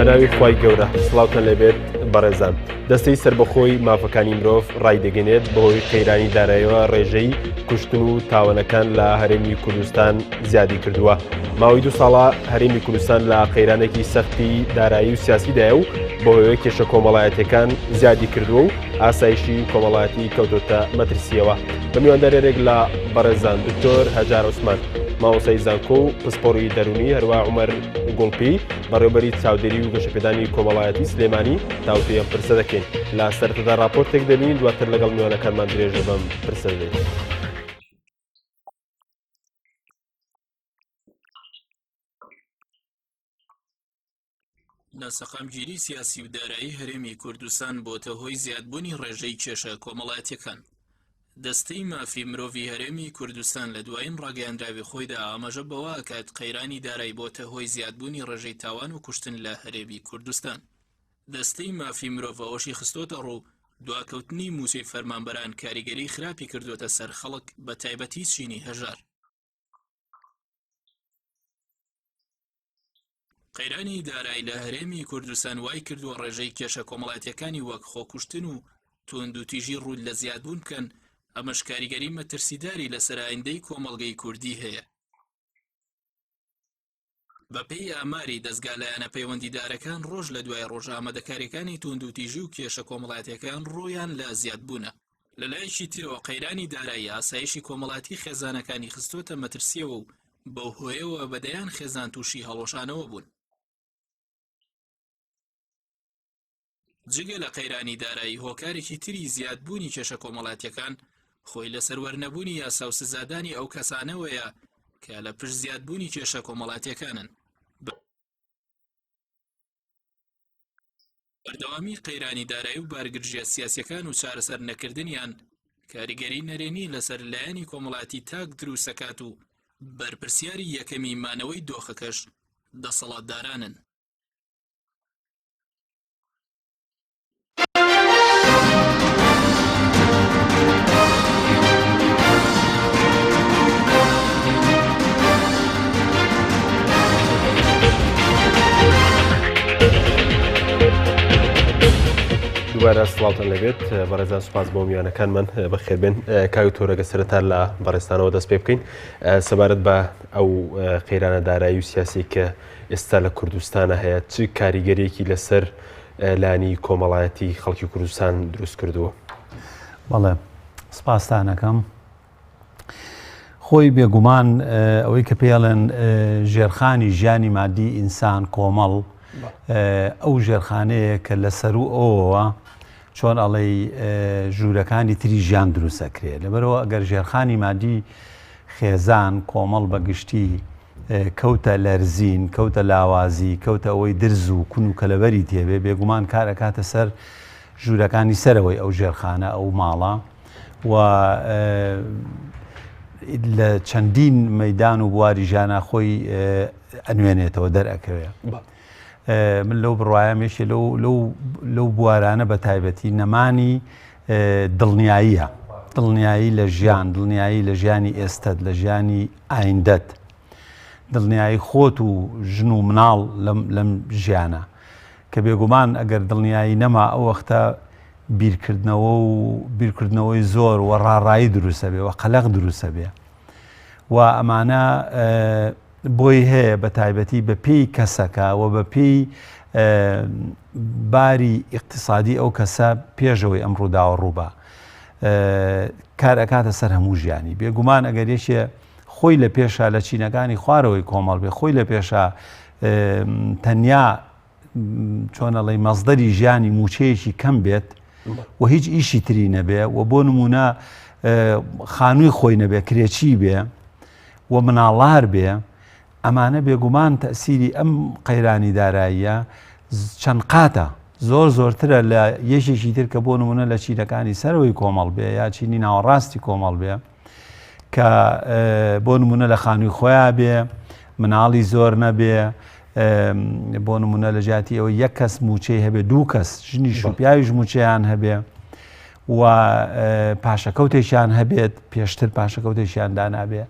بەناوی خوای گەورە سڵاوتان لێبێت بەڕێزان دەستەی سربەخۆی مافەکانی مرۆڤ ڕایدەگەنێت بەهۆی قەیرانی داراییەوە ڕێژەی کوشتن و تاوانەکان لە هەرێمی کوردستان زیادی کردووە. ماوەی 2 ساڵە هەرێمی کوردستان لە قەیرانێکی سەختی دارایی و سیاسیدایە و بەهۆی کێشە کۆمەڵایەتیەکان زیادی کردووە و ئاسایشی کۆمەڵایەتی کەوتۆتە مەترسیەوە. بە میواندارێک لە بەڕێزان دکتۆر هەژار عوسمان مامۆستای زانکۆ و پسپۆڕی دەرونی هەروە عومەر گوڵپی بەڕێوەبەری چاودێری و گەشەپێدانی کۆمەڵایەتی سلێمانی تاوتویان پرسە دەکەین. لە سەرەتادا راپۆرتێک دەبین دواتر لەگەڵ میوانەکانمان درێژە بەم پرسە دەدەین. ناسەقامگیری سیاسی و دارایی هەرێمی کوردستان بۆتە هۆی زیادبوونی ڕێژەی کێشە کۆمەڵایەتیەکان. دەستەی مافی مرۆڤی هەرێمی کوردستان لە دوایین ڕاگەیاندراوی خۆیدا ئاماژە بەوە ئەکات قەیرانی دارایی بۆتە هۆی زیادبوونی ڕێژەی تاوان و کوشتن لە هەرێمی کوردستان. دەستەی مافی مرۆڤ ئەوەشی خستۆتە ڕوو دواکەوتنی مووچەی فەرمانبەران کاریگەری خراپی کردوتە سەر خەڵک بە تایبەتی چینی هەژار. قەیرانی دارایی لە هەرێمی کوردستان وای کردووە ڕێژەی کێشە کۆمەڵایەتیەکانی وەک خۆکوشتن و توندوتیژی ڕوود لە زیادبوون بکەن. ئەمەش کاریگەری مەترسیداری لەسەر ئایندەی کۆمەڵگەی کوردی هەیە. بەپێی ئاماری دەستگا لایەنە پەیوەندیدارەکان ڕۆژ لە دوای ڕۆژ ئامادەکاریەکانی توندوتیژی و کێشە کۆمەڵایەتیەکان ڕۆیان لە زیادبوونە. لەلایەکی ترەوە قەیرانی دارایی ئاسایشی کۆمەڵاتی خێزانەکانی خستۆتە مەترسیەوە و بەو هۆیەوە بەدەیان خێزان تووشی هەڵۆشانەوە بوون. جگە لە قەیرانی دارایی هۆکارێکی تری زیادبوونی کێشە کۆمەڵاتیەکان خۆی لەسەر وەرنەبوونی یاسا و سزادانی ئەو کەسانەوەیە کە لە پشت زیادبوونی کێشە کۆمەڵاتیەکانن. بەردەوامی قەیرانی دارایی و بارگرژیە سیاسیەکان و چارەسەر نەکردنیان کاریگەری نەرێنی لەسەر لایەنی کۆمەڵاتی تاک دروستەکات و بەرپرسیاری یەکەمی مانەوەی دۆخەکەش دەسەڵاتدارانن. دوبارە سڵاوتان لەبێت بەڕێزان سوپاس بۆ میوانەکانمان بەخێربێن. کاوی تۆرەگە سەرەتا لە بەڕێستانەوە دەست پێ بکەین سەبارەت بە ئەو قەیرانە دارایی و سیاسی کە ئێستا لە کوردستانە هەیە چ کاریگەریەکی لەسەر لانی کۆمەڵایەتی خەڵکی کوردستان دروست کردووە؟ بەڵێ سپاسدانەکەم. خۆی بێگومان ئەوەی کە پێڵێن ژێرخانی ژیانی مادی ئینسان کۆمەڵ ئەو ژێرخانەیە کە لەسەر و ئەوەوە چۆن ئەڵێ ژوورەکانی تری ژیان دروستەکرێت. لەبەرەوە ئەگەر ژێرخانی مادی خێزان کۆمەڵ بەگشتی کەوتە لەرزین، کەوتە لاوازی، کەوتە ئەوەی درز و کون و کەلەبەری تێبێ بێگومان کارەکاتە سەر ژوورەکانی سەرەوەی ئەو ژێرخانە ئەو ماڵە و لە چەندین مەیدان و بواری ژیانە خۆی ئەنوێنێتەوە دەرئەکەوێ. من لەو بڕواایەمێکی لەو بوارانە بە تایبەتی نەمانی دڵنیاییە، دڵنیایی لە ژیان، دڵنیایی لە ژیانی ئێستت، لە ژیانی ئایندەت، دڵنیایی خۆت و ژن و مناڵ لەم ژیانە کە بێگومان ئەگەر دڵنیایی نەما ئەو وەختە بیرکردنەوەی زۆر و ڕاڕایی دروستە بێ و قەلەق دروستە بێ و ئەمانە بۆی هەیە بە تایبەتی بە پێی کەسەکە و بە پێی باری ئیقتصادی ئەو کەسە پێشەوەی ئەم ڕووداوە ڕووبە کار ئەکاتە سەر هەموو ژیانی. بێگومان ئەگەر یەکێ خۆی لە پێشە لە چینەکانی خوارەوەی کۆمەڵ بێ، خۆی لە پێشە تەنیا چۆنەڵی مەزدەری ژیانی موچەیەکی کەم بێت و هیچ ئیشی تری نەبێ و بۆ نمونە خانووی خۆی نەبێ، کرێچی بێ و مناڵار بێ، ئەمانە بێگومان تەسیری ئەم قەیرانی داراییە چەند قاتە زۆر زۆرترە لە یەشێکی تر کە بۆ نمونە لە چینەکانی سەرەوەی کۆمەڵ بێ یا چینی ناوەڕاستی کۆمەڵ بێ کە بۆ نمونە لە خانووی خۆیان بێ، مناڵی زۆر نەبێ، بۆ نمونە لە جاتی ئەوە یەک کەس موچەی هەبێ، دوو کەس ژنیش و پیاویش موچەیان هەبێ و پاشەکەوتێکیان هەبێت پێشتر پاشەکەوتێکیان دانابێ.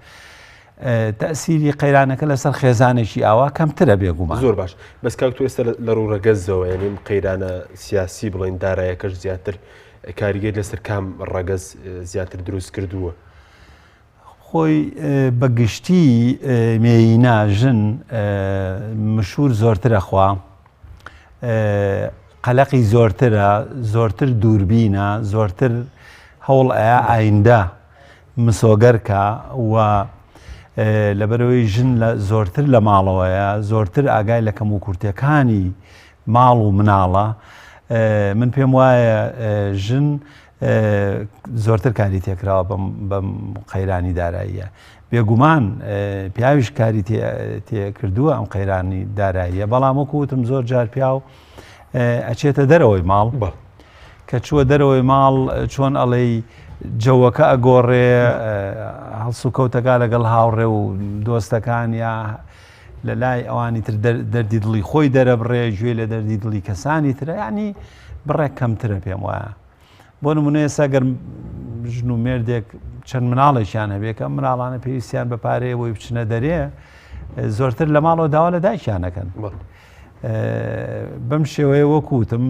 تەسیری قەیرانەکە لەسەر خێزانێکی ئاوا کەمترە بێگومان. زۆر باش بەس کاک تو ئێستا لە ڕوورەگەزەوە یعنیم قەیرانە سیاسی بڵین دارایەکەش زیاتر کاریگەر لەسەر کام ڕەگەز زیاتر دروست کردووە. خۆی بەگشتی مێینا ژن مشهور زۆرترە خوا قەلەقی زۆرترە زۆرتر دووربینە زۆرتر هەوڵ ئایندە مسۆگەرکە و لەبەرەوەی ژن زۆرتر لە ماڵەوەیە زۆرتر ئاگای لە کەم و کورتەکانی ماڵ و مناڵە من پێم وایە ژن زۆرتر کاری تێکراوە بەم قەیرانی داراییە بێگومان پیاویش کاری تێکردووە ئەم قەیرانی داراییە بەڵام وەکوتم زۆر جار پیاو ئەچێتە دەرەوەی ماڵ کە چووە دەرەوەی ماڵ چۆن ئەڵێ جەوەکە ئەگۆڕێ هەڵس و کەوتەکە لەگەڵ هاوڕێ و دۆستەکان یا لە لای ئەوانی تر دەردی دڵی خۆی دەرەبڕێ گوێ لە دەردی دڵی کەسانی ترە ینی بڕێک کەمترە پێم وایە بۆ نمونە ئێستا گەر ژن و مێردێک چەند مناڵێکیان هەبێ کە مناڵانە پێویستیان بە پارەیە بۆی بچنە دەرێ زۆرتر لە ماڵەوە داوا لە دایکیانەکەن بەم شێوەیە وەکوتم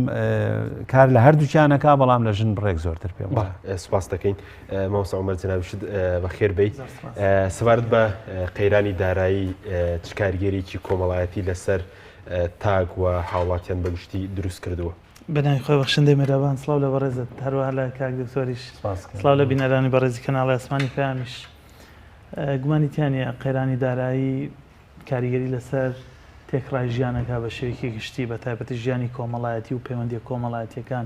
کار لە هەردووکیانەکە بەڵام لە ژن بڕێک زۆرتر پێم سپاس دەکەین مامۆستا عومەر جەنابشت بەخێر بیت سەبارەت بە قەیرانی دارایی چ کاریگەریی کۆمەڵایەتی لەسەر تاگ و هاوڵاتیان بەگشتی دروست کردووە. بەناوی خۆی بەخشندەی مێرەبان سڵاو لە بەڕێزت هەروەها لە کاک دکتۆریش سڵاو لە بینەرانی بەڕێزی کەناڵی ئاسمانی پەیامیش گومانیتیانە قەیرانی دارایی کاریگەری لەسەر تێکڕای ژیانەکە بە شێوەیەکی گشتی بە تایبەتی ژیانی کۆمەڵایەتی و پەیوەندی کۆمەڵایەتیەکان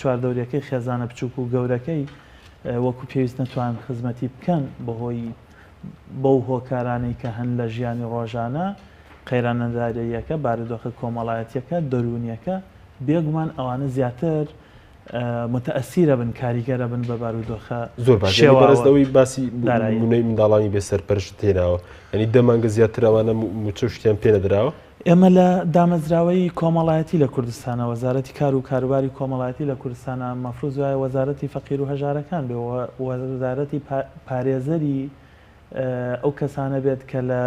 چواردەوریەکەی خێزانە بچووک و گەورەکەی وەکو پێویست نەتوان خزمەتی بکەن بەهۆی بەو هۆکارانەی کە هەن لە ژیانی ڕۆژانە قەیرانەداریەکە بارودۆخە کۆمەڵایەتیەکە دەرونیەکە بێگومان ئەوانە زیاتر متەئەسیرە بن کاریگەرە بن بە بارودۆخە زۆر باشەوەی باسی نمونەی منداڵانی بێسەرپەرشت تێناوە ئەنی دەمانگە زیاتر ئەوانە موچە شتیان پێ نەدراوە. ئێمە لە دامەزراوەی کۆمەڵایەتی لە کوردستانە وەزارەتی کار و کاروباری کۆمەڵایەتی لە کوردستانە مەفروض وایە وەزارەتی فەقیر و هەژارەکان بێ وەزارەتی پارێزەری ئەو کەسانە بێت کە لە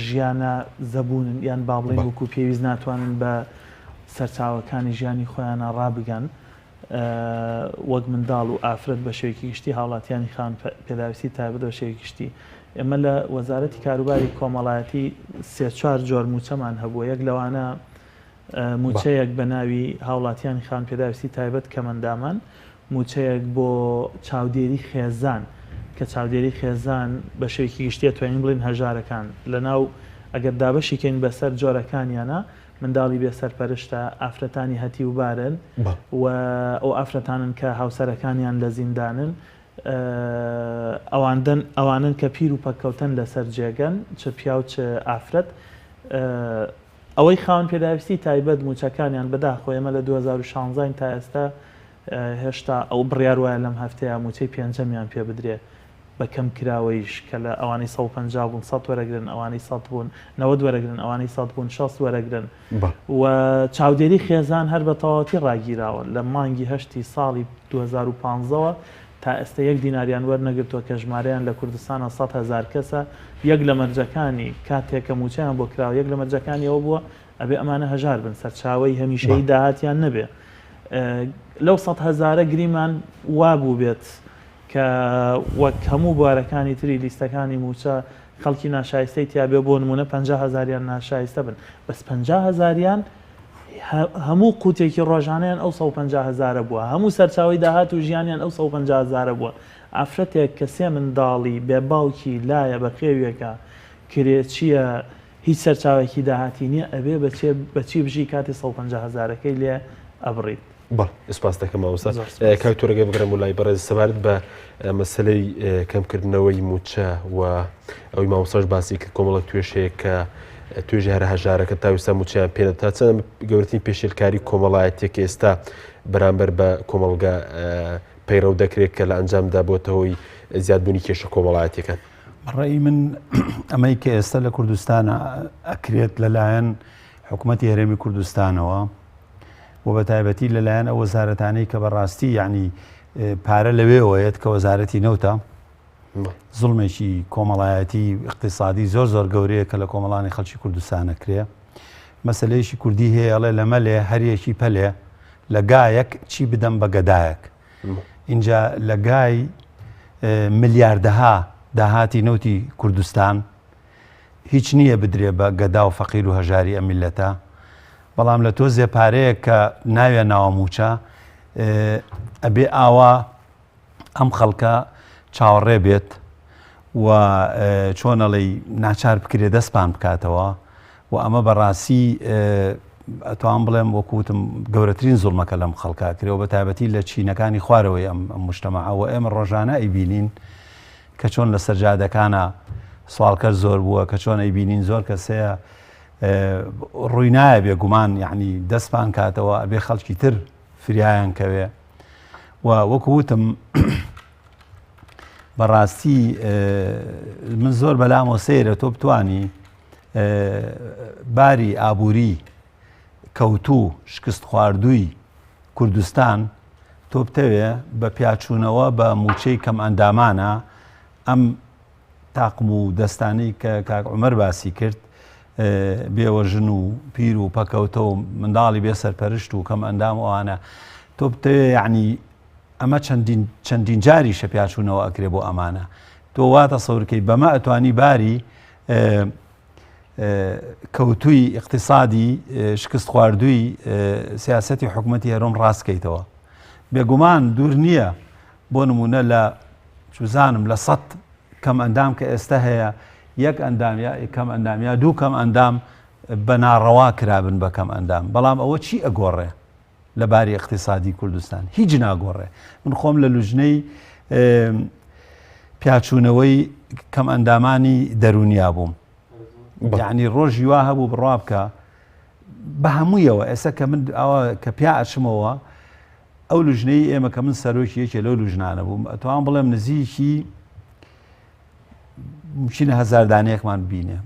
ژیانە زەبوون یان با بڵێن وەکو پێویست ناتوانن بە سەرچاوەکانی ژیانی خۆیانە ڕابگەن وەک منداڵ و ئافرەت بە شێوەیەکی گشتی هاوڵاتیانی خان پێداویستی تایبەت بە شێوەیەکی گشتی. ئێمە لە وەزارەتی کاروباری کۆمەڵایەتی 3-4 جۆر موچەمان هەبووە. یەک لەوانە موچەیەک بە ناوی هاوڵاتیانی خان پێداویستی تایبەت کەمەندامان، موچەیەک بۆ چاودێری خێزان کە چاودێری خێزان بە شێوەیەکی گشتی توانین بڵێن هەژارەکان لە ناو ئەگەر دابەشیکەین بەسەر جۆرەکانیانە منداڵی بێسەرپەرشتە ئافرەتانی هەتی و بارن و ئەو ئافرەتانن کە هاوسەرەکانیان لە زیندانن ئەوانن کە پیر و پەککەوتن لەسەر جێگەن چ پیا و چ ئافرەت ئەوەی خاوەن پێداویستی تایبەت موچەکانیان بەداخۆ ئێمە لە 2016 تا ئێستا هێشتا ئەو بڕیار وایە لەم هەفتەیە موچەی پێنجەمیان پێ بدرێ بە کەم کراوەیش کە لە ئەوانەی 150 بوون 100 وەرەگرن ئەوانەی 100 بوون 90 وەرەگرن ئەوانەی 100 بوون 60 وەرەگرن و چاودێری خێزان هەر بە تەواوەتی ڕاگیراوە لە مانگی هەشتی ساڵی 2015ەوە تا ئێستا 1 دیناریان وەرنەگرتووە کە ژمارەیان لە کوردستانە 100,000 کەسە. یەک لە مەرجەکانی کاتێکە موچەیان بۆ کراوە یەک لە مەرجەکانی ئەوە بووە ئەبێ ئەمانە هەژار بن سەرچاوەی هەمیشەی داهاتیان نەبێ. لەو 100,000 گریمان وابوو بێت کە وەک هەموو بوارەکانی تری لیستەکانی موچە خەڵکی ناشایستەی تیا بێ بۆ نمونە 50,000یان ناشایستە بن بەس 50,000یان هەموو قوتێکی ڕۆژانیان ئەو 150,000 بووە هەموو سەرچاوی داهات و ژیانیان ئەو 150,000 بووە. ئافرەتێک کە سێ منداڵی بێ باوکی لایە بە قێویەکە کرێچیە هیچ سەرچاوێکی داهاتی نییە ئەبێ بەچی بژی کاتی 150,000ەکەی لێ ئەبڕیت. سپاس دەکەم مامۆستا کاکتۆرەگەی بگرم و لای بەڕێز سەبارەت بە مەسلەی کەمکردنەوەی موچە و ئەوەی مامۆستاش باسی کرد کۆمەڵک توێشەیە کە توێژی هەرە هەژارەکە تاویستا موچیان پێنە تا چەند گەورەترین پێشێلکاری کۆمەڵایەتێک ئێستا بەرامبەر بە کۆمەڵگە پەیڕەو دەکرێت کە لە ئەنجامدا بۆتە هۆی زیادبوونی کێشە کۆمەڵایەتەکان. بەڕێی من ئەمەی کە ئێستا لە کوردستانە ئەکرێت لەلایەن حکوومەتی هەرێمی کوردستانەوە و بە تایبەتی لەلایەن ئەو وەزارەتانەی کە بەڕاستی یعنی پارە لەوێەوەیەت کە وەزارەتی نەوتە زوڵمێکی کۆمەڵایەتی اقتصادی زۆر گەورەیە کە لە کۆمەڵانی خەڵکی کوردستانە کرێ. مەسلەیەکی کوردی هەیە ئەڵێ لەمە لێ هەریەکی پەلێ لە گایەک چی بدەم بە گەدایەک. اینجا لە گای ملیاردەها داهاتی نەوتی کوردستان هیچ نییە بدرێ بە گەدا و فەقیر و هەژاری ئەم میلەتە. بەڵام لە تۆزێ پارەیە کە ناوێ ناوە موچە ئەبێ ئاوا ئەم خەڵکە چاوەڕێ بێت و چۆنەڵی ناچار بکرێ دەستپان بکاتەوە و ئەمە بەڕاستی ئەتوان بڵێم وەکوتم گەورەترین زوڵمەکە لەم خەڵکا کرێەوە بە تایبەتی لە چینەکانی خوارەوەی ئەم مجتەمەعەوە ئێمە ڕۆژانە ئەیبینین کە چۆن لە سەرجادەکانە سوالکەر زۆر بووە کە چۆن ئەیبینین زۆر کەسەیە ڕووی نایە بێگومان یعنی دەستپان کاتەوە ئەبێ خەڵکی تر فریایان کەوێ و وەکوتم بەڕاستی من زۆر بەلامەوە سەیرە تۆ بتوانی باری ئابووری کەوتوو شکست خواردووی کوردستان تۆ بتەوێ بە پیاچوونەوە بە موچەی کەم ئەندامانە ئەم تاقم و دەستانەی کە کاک عومەر باسی کرد بێوە ژن و پیر و پەکەوتە و منداڵی بێ سەرپەرشت و کەم ئەندام ئەوانە تۆ بتەوێ یعنی ئەمە چەندین جاری شە پیاچوونەوە ئەکرێ بۆ ئەمانە تۆ واتە سەورکەی بەمە ئەتوانی باری کەوتووی اقتصادی شکست خواردووی سیاسەتی حکوومەتی هەرۆم ڕاستکەیتەوە. بێگومان دوور نییە بۆ نمونە لە چوزانم لە 100 کەم ئەندام کە ئێستا هەیە یەک ئەندام یا کەم ئەندام یا دوو کەم ئەندام بە ناڕەوا کرابن بە کەم ئەندام. بەڵام ئەوە چی ئەگۆڕێ لە باری اقتصادی کوردستان؟ هیچ ناگۆڕێ. من خۆم لە لوژنەی پیاچوونەوەی کەم ئەندامانی دەرونیا بووم یعنی ڕۆژی وا هەبوو بڕوا بکە بە هەموویەوە ئێستا کە من ئەوە کە پیا ئەچمەوە ئەو لوژنەی ئێمە کە من سەرۆکی یەکێ لەو لوژنانە بووم ئەتوان بڵێم نزیکی ممکنە 1000 دانەیەکمان بینێ.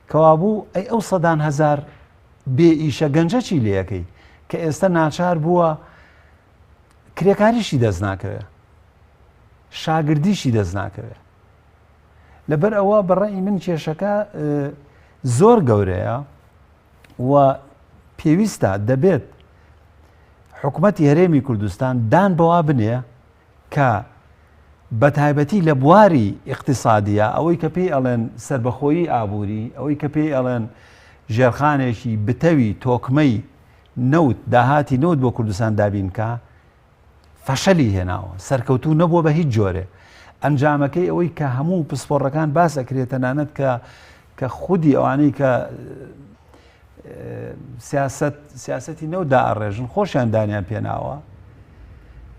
کەوابوو ئەی ئەو 100,000 بێ ئیشە گەنجە چی لەکەی کە ئێستا ناچار بووە کرێکاریشی دەست ناکەوێت شاگردیشی دەست ناکەوێت لەبەر ئەوە بەڕێی من کێشەکە زۆر گەورەیە و پێویستە دەبێت حکوومەتی هەرێمی کوردستان دان بەوا بنێ کە بە تایبەتی لە بواری اقتصادیە ئەوەی کە پێی ئەڵێن سربەخۆیی ئابووری ئەوەی کە پێی ئەڵێن ژێرخانێکی بتەوی تۆکمەی نەوت داهاتی نەوت بۆ کوردستان دابینکە فەشەلی هێناوە سەرکەوتوو نەبووە بە هیچ جۆرێ ئەنجامەکەی ئەوەی کە هەموو پسپۆڕەکان باس ئەکرێت تەنانەت کە خودی ئەوانەی کە سیاسەتی نەوتدا ئەڕێژن خۆشیان دانیان پێناوە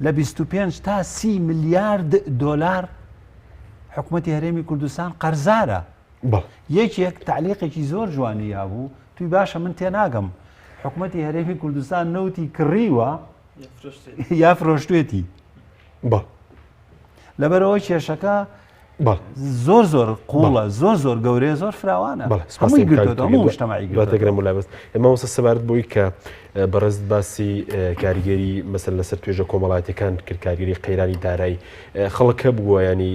لە 25 تا 30 ملیارد دۆلار حکوومەتی هەرێمی کوردستان قەرزارە. یەکێک تعلیقێکی زۆر جوانی هەبوو توی باشە من تێناگەم حکوومەتی هەرێمی کوردستان نەوتی کڕیوە یا فرۆشتوێتی لەبەرەوە کێشەکە زۆر زۆر قوڵە زۆر گەورەیە زۆر فراوانە هەمووی گرتووە هەموو مجتەماعی گرتووە لابەست ئێمە وەسە سەبارەت بووی کە بەڕێز باسی کاریگەری مەسەل لەسەر توێژە کۆمەڵاتیەکان کرد کاریگەری قەیرانی دارایی خەڵکە بووە ینی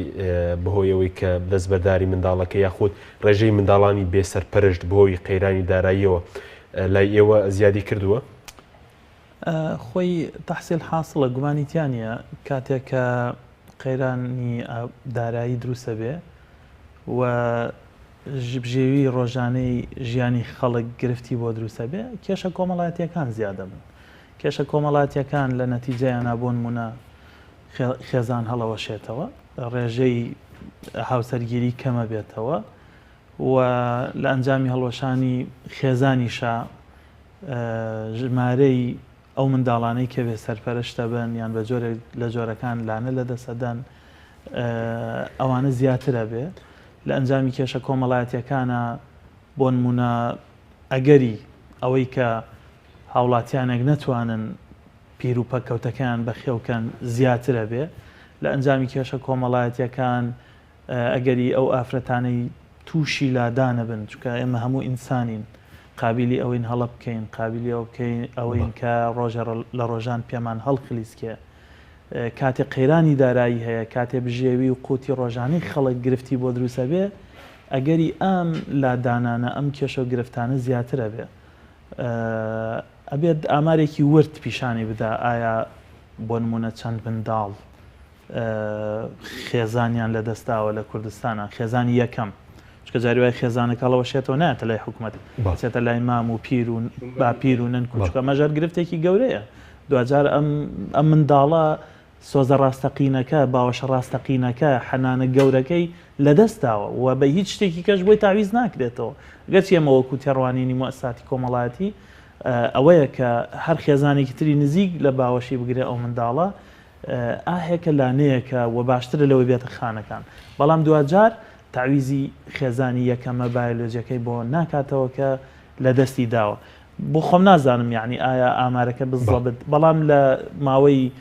بەهۆیەوەی کە دەستبەرداری منداڵەکە یاخود ڕێژەی منداڵانی بێسەرپەرشت بۆی قەیرانی داراییەوە لای ئێوە زیادی کردووە؟ خۆی تەحسیل حاصڵە گومانیتیانە کاتێک کە قەیرانی دارایی دروستە بێ و ژێوی ڕۆژانەی ژیانی خەڵک گرفتی بۆ دروستە بێ کێشە کۆمەڵایەتیەکان زیادە بن کێشە کۆمەڵایەتیەکان لە نەتیجەیانە بۆ نمونە خێزان هەڵەوەشێتەوە ڕێژەی هاوسەرگیری کەمە بێتەوە و لە ئەنجامی هەڵوەشانی خێزانیشە ژمارەی ئەو منداڵانەی کە بێ سەرپەرشتە بن یان بە جۆرێک لە جۆرەکان لانە لە دەسەدەن ئەوانە زیاترە بێ لە ئەنجامی کێشە کۆمەڵایەتیەکانە بۆ نمونە ئەگەری ئەوەی کە هاوڵاتیانێک نەتوانن پیر و پەکەوتەکان بەخێوکەن زیاترە بێ لە ئەنجامی کێشە کۆمەڵایەتیەکان ئەگەری ئەو ئافرەتانەی تووشی لادانە بن چونکە ئێمە هەموو ئینسانین قابلی ئەوەین هەڵە بکەین قابلی ئەو بکەین ئەوەین کە ڕۆژە لە ڕۆژان پێمان هەڵخلیسکێ کاتێ قەیرانی دارایی هەیە کاتێ بژێوی و قوتی ڕۆژانەی خەڵک گرفتی بۆ دروستە بێ ئەگەری ئەم لادانانە ئەم کێشە و گرفتانە زیاترە بێ ئەبێت ئامارێکی ورد پیشانی بدا ئایا بۆ نمونە چەند منداڵ خێزانیان لە دەستاوە لە کوردستانە خێزانی یەکەم چکە جاری وای خێزانەکە هەڵەوەشێتەوە ناتە لای حکوومەت چێتە لای مام و پیر و باپیر و نەنکوچکە مەژەر گرفتێکی گەورەیە دوجار ئەم منداڵە سۆزە ڕاستەقینەکە باوەشە ڕاستەقینەکە حەنانە گەورەکەی لەدەستاوە و بە هیچ شتێکی کەش بۆی تاویز ناکرێتەوە گەچ ئێمە وەکو تێڕوانینی موەسساتی کۆمەڵایەتی ئەوەیە کە هەر خێزانێکی تری نزیک لە باوەشی بگرێ ئەو منداڵە ئاهێکە لانەیەکە و باشترە لەوەی بێتە خانەکان بەڵام دوجار تعویزی خێزانی یەکەمە بایۆلۆجیەکەی بۆ ناکاتەوە کە لە دەستی داوە بۆ خۆم نازانم یعنی ئایا ئامارەکە بزڵبت بەڵام لە ماوەی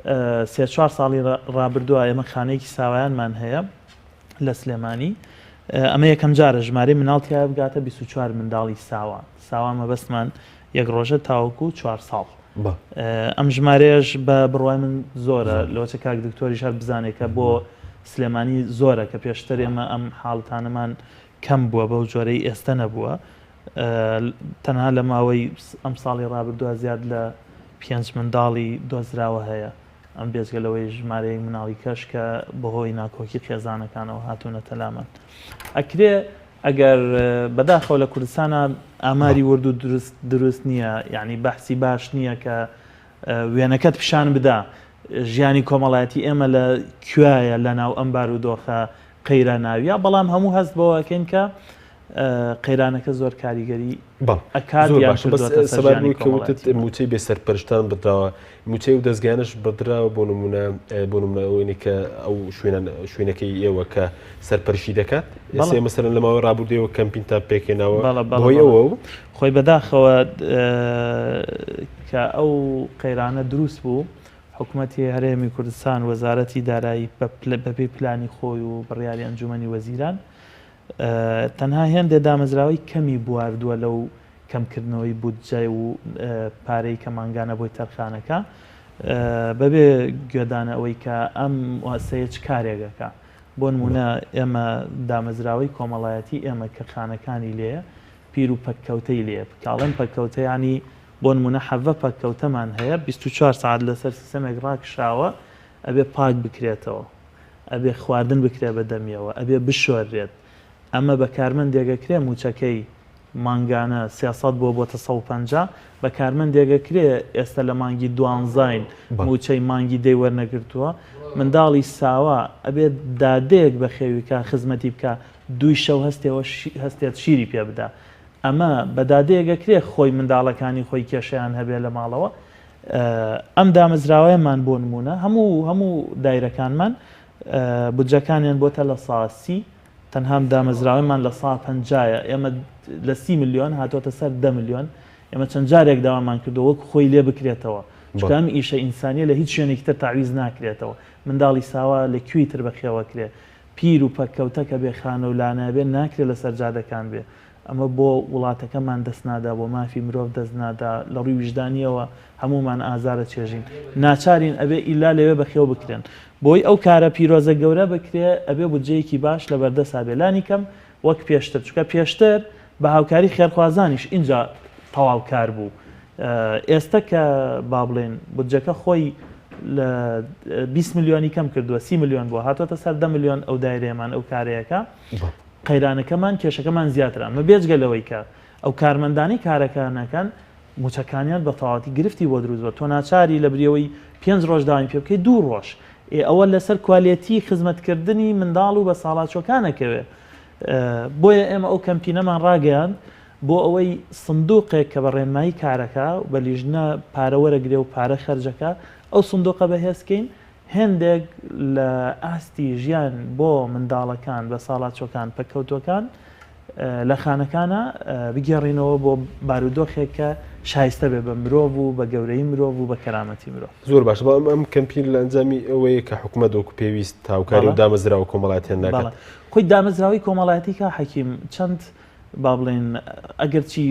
3-4 ساڵی ڕابردووە ئێمە خانەیەکی ساوایانمان هەیە لە سلێمانی ئەمە یەکەم جارە ژمارەی مناڵتیایە بگاتە 24 منداڵی ساوا مەبەستمان یەک ڕۆژە تاوەکو 4 ساڵ ئەم ژمارەیەش بە بڕوای من زۆرە لەوەچە کاک دکتۆری شار بزانێت کە بۆ سلێمانی زۆرە کە پێشتر ئێمە ئەم حاڵتانەمان کەم بووە بەو جۆرەی ئێستا نەبووە تەنها لە ماوەی ئەم ساڵی ڕابردووە زیاد لە 5 منداڵی دۆزراوە هەیە ئەم بێزگەلەوەی ژمارەیەک مناڵی کەش کە بەهۆی ناکۆکی خێزانەکانەوە هاتوونە تەلامان ئەکرێ ئەگەر بەداخەوە لە کوردستانە ئاماری وردو دروست نییە یعنی بەحسی باش نییە کە وێنەکەت پیشان بدا ژیانی کۆمەڵایەتی ئێمە لە کوایە لە ناو ئەم بارودۆخە قەیرە ناویە بەڵام هەموو هەست بەوەکەین کە قەیرانەکە زۆر کاریگەری کەوتت موچەی بێسەرپەرشتان بدراوە موچەی و دەستگایانش بەدراوە بۆ نمونە کە ئەو شوێنەکەی ئێوە کە سەرپەرشی دەکات مەسەرەن لە ماوەی ڕابردووەوە کەمپینتان پێکێناوە بۆی ئەوە خۆی بەداخەوە کە ئەو قەیرانە دروست بوو حکوومەتی هەرێمی کوردستان وەزارەتی دارایی بەپێی پلانی خۆی و بڕیاری ئەنجومەنی وەزیران تەنها هێندێ دامەزراوی کەمی بواردووە لەو کەمکردنەوەی بودجە و پارەی کە مانگانە بۆی تەرخانەکە بەبێ گوێدانە ئەوەی کە ئەم واسەیە چ کارێکەکە بۆ نمونە ئێمە دامەزراوی کۆمەڵایەتی ئێمە کە خانەکانی لێە پیر و پەککەوتەی لێ کاڵم پەککەوتەیانی بۆ نمونە حەڤە پەککەوتەمان هەیە 24 ساعت لەسەر سیستەمێک ڕاکشاوە ئەبێ پاک بکرێتەوە ئەبێ خواردن بکرێ بەدەمیەوە ئەبێ بشۆرێت ئەمە بە کارمەندێگەکرێ موچەکەی مانگانە 300 بۆتە 150 بە کارمەندێگەکرێ ئێستا لە مانگی 12 موچەی مانگی دەی وەرنەگرتووە منداڵی ساوا ئەبێت دادەیەک بە خێویکە خزمەتی بکە دوی شەو هەستێت شیری پێ بدا ئەمە بە دادەیەگەکرێ خۆی منداڵەکانی خۆی کێشیان هەبێ لە ماڵەوە ئەم دامەزراوەیەمان بۆ نمونە هەموو دایرەکانمان بودجەکانیان بۆتە لە ساسی تەنها دامەزراوەیمان لە 150 ئێمە لە 30 میلیۆن هاتوۆتە سەر 10 میلیۆن ئێمە چەند جارێک داوامان کردو وەک خۆی لێ بکرێتەوە چکام ئیشە ئینسانیە لە هیچ شوێنێکی تر تعویز ناکرێتەوە منداڵی ساوا لە کوێی تر بەخێوەکرێ پیر و پەککەوتەکە بێ خانە و لانە بێ ناکرێت لە سەرجادەکان بێ ئەمە بۆ وڵاتەکەمان دەست نادا بۆ مافی مرۆڤ دەست نادا لە ڕووی وجدانیەوە هەمومان ئازارە چێژین ناچارین ئەبێ ئیلا لەوێ بەخێو بکرێن بۆی ئەو کارە پیرۆزە گەورە بکرێ ئەبێ بودجەیەکی باش لە بەردەسا بێلانی کەم وەک پێشتر چکە پێشتر بە هاوکاری خێرخوازانیش اینجا تەواو کار بوو ئێستا کە با بڵێن بودجەکە خۆی لە 20 میلیۆنی کەم کردووە 30 میلیۆن بۆ هاتوۆتە سەر 10 میلیۆن ئەو دایرەیەمان ئەو کارەیەەکە قەیرانەکەمان کێشەکەمان زیاتران مە بێجگەلەوەی کە ئەو کارمەندانی کارەکانەکان موچەکانیان بە تەواوەتی گرفتی بۆ دروستوە تۆ ناچاری لە بریەوەی 5 ڕۆژ داوام پێ بکەیت 2 ڕۆژ ئەوە لەسەر کوالیەتی خزمەتکردنی منداڵ و بە ساڵاتچۆکانەکەوێ بۆیە ئێمە ئەو کەمپینەمان ڕاگەیان بۆ ئەوەی سندوقێک کە بە ڕێنمایی کارەکە بە لیژنە پارەوەرەگرێ و پارە خەرجەکە ئەو سندوقە بەهێزکەین هێندێک لە ئاستی ژیان بۆ منداڵەکان بە ساڵاتچۆکان پەککەوتوەکان لە خانەکانە بگەڕینەوە بۆ بارودۆخێک کە شایستە بێ بە مرۆڤ و بە گەورەی مرۆڤ و بە کەرامەتی مرۆڤ زۆر باش بەڵام ئەم کەمپین لە ئەنجامی ئەوەیە کە حکوومەت وەکو پێویست هاوکاری و دامەزراوە کۆمەڵاتیان ناکات خۆی دامەزراوی کۆمەڵایەتی کە حەکیم چەند با بڵێن ئەگەرچی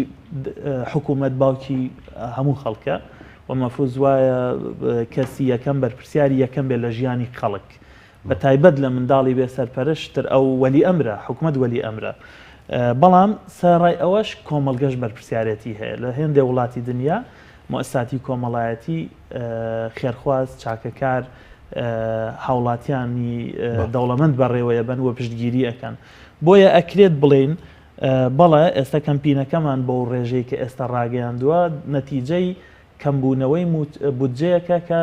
حکوومەت باوکی هەموو خەڵکە و مەفروض وایە کەسی یەکەم بەرپرسیاری یەکەم بێ لە ژیانی خەڵک بە تایبەت لە منداڵی بێ سەرپەرشتر ئەو وەلی ئەمرە حکوومەت وەلی ئەمرە بەڵام سەرڕای ئەوەش کۆمەڵگەش بەرپرسیارەتی هەیە لە هێندێ وڵاتی دنیا مؤسساتی کۆمەڵایەتی خێرخواز چاکەکار هاوڵاتیانی دەوڵەمەند بەڕێوەیە بن و پشتگیری ئەەکەن بۆیە ئەکرێت بڵێن بەڵێ ئێستا کەمپینەکەمان بۆ ڕێژەی کە ئێستا ڕاگەیاندووە نەتیجەی کەمبوونەوەی بودجەیەکە کە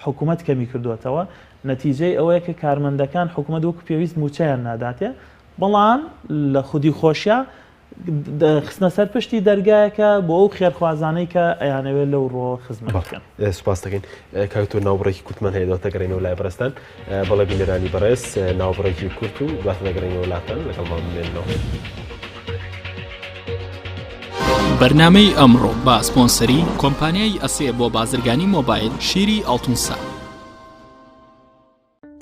حکوومەت کەمی کردوێتەوە نەتیجەی ئەوەیە کە کارمەندەکان حکوومەت وەکو پێویست موچەیان ناداتێ بەڵام لە خودی خۆشیە خستنە سەر پشتی دەرگایەکە بۆ ئەو خێرخوازانەی کە ئەیانەوێت لەو ڕۆ خزمەت بکەن. سوپاس دەکەین کاکتۆر ناوبڕێکی کوتمان هەیە دەگەڕێنەوە لای بەڕێستان بەڵێ بینەرانی بەڕێز ناوبڕێکی کورت و دواتر دەگەڕێنەوە وڵاتان لەگەڵمان بمێنەوە. بەرنامەی ئەمڕۆ با سپۆنسەری کۆمپانیای ئەسێ بۆ بازرگانی مۆبایل شیری ئەڵتونسا.